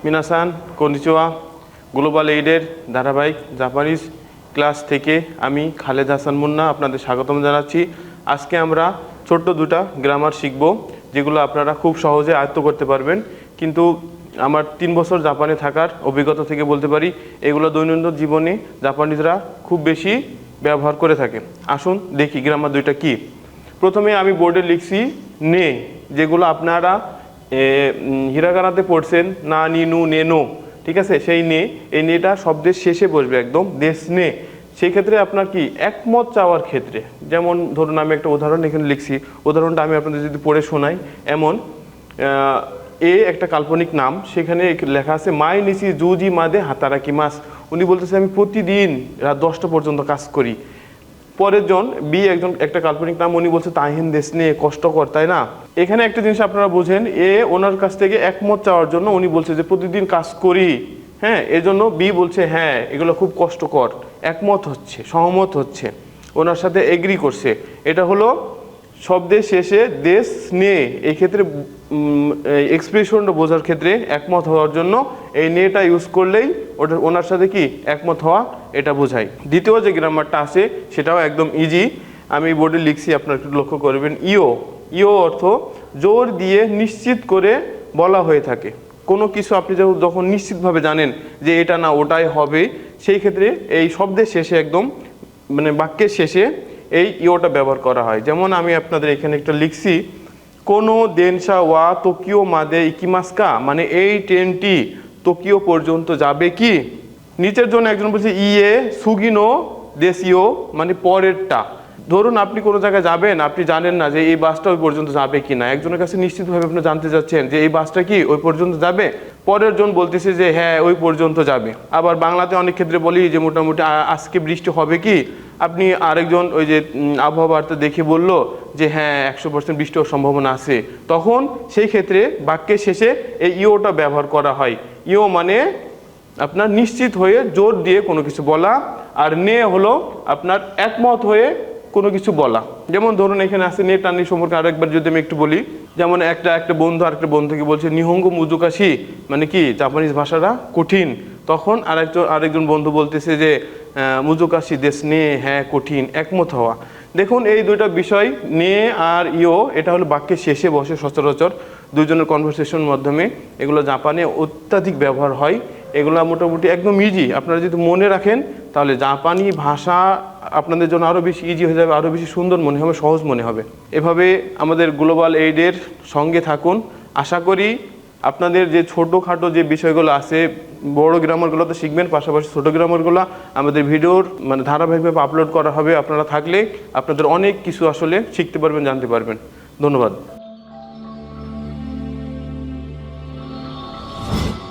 মিনাসান কনিচিওয়া global এইডের ধারাবাহিক Japanese class থেকে আমি খালেদ হাসান মুন্না আপনাদের স্বাগতম জানাচ্ছি। আজকে আমরা ছোট্ট দুটা গ্রামার শিখব, যেগুলো আপনারা খুব সহজে আয়ত্ত করতে পারবেন। কিন্তু আমার 3 বছর জাপানে থাকার অভিজ্ঞতা থেকে বলতে পারি, এগুলো দৈনন্দিন জীবনে জাপানিজরা খুব বেশি ব্যবহার করে থাকে। আসুন দেখি গ্রামার দুইটা কি। প্রথমে আমি বোর্ডে লিখছি নে, যেগুলো আপনারা হিরাগানাতে পড়ছেন না, নিনু, নেনো, ঠিক আছে। সেই নে, এই নেটা শব্দের শেষে বসবে একদম, দেশ নে। সেই ক্ষেত্রে আপনার কি একমত চাওয়ার ক্ষেত্রে, যেমন ধরুন আমি একটা উদাহরণ এখানে লিখছি, উদাহরণটা আমি আপনাদের যদি পড়ে শোনাই, এমন একটা কাল্পনিক নাম, সেখানে লেখা আছে মাই নিসি জুজি মাদে হাতারাকি মাস। উনি বলতেছে আমি প্রতিদিন রাত 10টা পর্যন্ত কাজ করি। পরের জন বি একটা কাল্পনিক নাম, উনি বলছে তাহিন দেশ নিয়ে কষ্টকর, তাই না। এখানে একটা জিনিস আপনারা বুঝেন, ওনার কাছ থেকে একমত চাওয়ার জন্য উনি বলছে যে প্রতিদিন কাজ করি, হ্যাঁ। এর জন্য বি বলছে হ্যাঁ এগুলো খুব কষ্টকর, একমত হচ্ছে, সহমত হচ্ছে, ওনার সাথে এগ্রি করছে। এটা হলো শব্দের শেষে দেশ নিয়ে, এই ক্ষেত্রে এক্সপ্রেশনটা বোঝার ক্ষেত্রে একমত হওয়ার জন্য এই নেটা ইউজ করলেই ওনার সাথে কি একমত হওয়া এটা বোঝায়। দ্বিতীয় যে গ্রামারটা আছে সেটাও একদম ইজি, আমি বোর্ডে লিখছি, আপনারা একটু লক্ষ্য করবেন। ইও অর্থ জোর দিয়ে নিশ্চিত করে বলা হয়ে থাকে। কোনো কিছু আপনি যখন নিশ্চিতভাবে জানেন যে এটা না ওটাই হবে, সেই ক্ষেত্রে এই শব্দের শেষে একদম মানে বাক্যের শেষে এই ইওটা ব্যবহার করা হয়। যেমন আমি আপনাদের এখানে একটা লিখছি, কোনো দেনসা ওয়া টোকিও মাদে ইকিমাস্কা, মানে এই ট্রেনটি টোকিও পর্যন্ত যাবে কি। নিচের জন্য একজন বলছে ইয়ে সুগিনো দেশিও, মানে পরেরটা। ধরুন আপনি কোনো জায়গায় যাবেন, আপনি জানেন না যে এই বাসটা ওই পর্যন্ত যাবে কি না, একজনের কাছে নিশ্চিতভাবে আপনি জানতে চাচ্ছেন যে এই বাসটা কি ওই পর্যন্ত যাবে, পরের জন বলতেছে যে হ্যাঁ ওই পর্যন্ত যাবে। আবার বাংলাতে অনেক ক্ষেত্রে বলি যে মোটামুটি আজকে বৃষ্টি হবে কি, আপনি আরেকজন ওই যে আবহাওয়া বার্তা দেখে বলল যে হ্যাঁ 100% বৃষ্টি হওয়ার সম্ভাবনা আছে, তখন সেই ক্ষেত্রে বাক্যের শেষে এই ইওটা ব্যবহার করা হয়। ইও মানে আপনার নিশ্চিত হয়ে জোর দিয়ে কোনো কিছু বলা, আর নে হলো আপনার একমত হয়ে কোনো কিছু বলা। যেমন ধরুন এখানে আছে নে টানি সম্পর্কে আরেকবার যদি আমি একটু বলি, যেমন একটা বন্ধু আরেকটা বন্ধুকে বলছে নিহঙ্গ মুজুকাশি, মানে কি জাপানিজ ভাষাটা কঠিন। তখন আরেকজন বন্ধু বলতেছে যে মুজুকাশি দেশ নে, হ্যাঁ কঠিন, একমত হওয়া। দেখুন এই দুইটা বিষয় নে আর ইও, এটা হলো বাক্যের শেষে বসে সচরাচর দুজনের কনভারসেশনের মাধ্যমে, এগুলো জাপানে অত্যাধিক ব্যবহার হয়। এগুলো মোটামুটি একদম ইজি, আপনারা যদি মনে রাখেন তাহলে জাপানি ভাষা আপনাদের জন্য আরও বেশি ইজি হয়ে যাবে, আরও বেশি সুন্দর মনে হবে, সহজ মনে হবে। এভাবে আমাদের গ্লোবাল এইডের সঙ্গে থাকুন। আশা করি আপনাদের যে ছোটোখাটো যে বিষয়গুলো আছে, বড় গ্রামারগুলো তো শিখবেন, পাশাপাশি ছোটো গ্রামারগুলো আমাদের ভিডিওর মানে ধারাবাহিকভাবে আপলোড করা হবে। আপনারা থাকলে আপনাদের অনেক কিছু আসলে শিখতে পারবেন, জানতে পারবেন। ধন্যবাদ।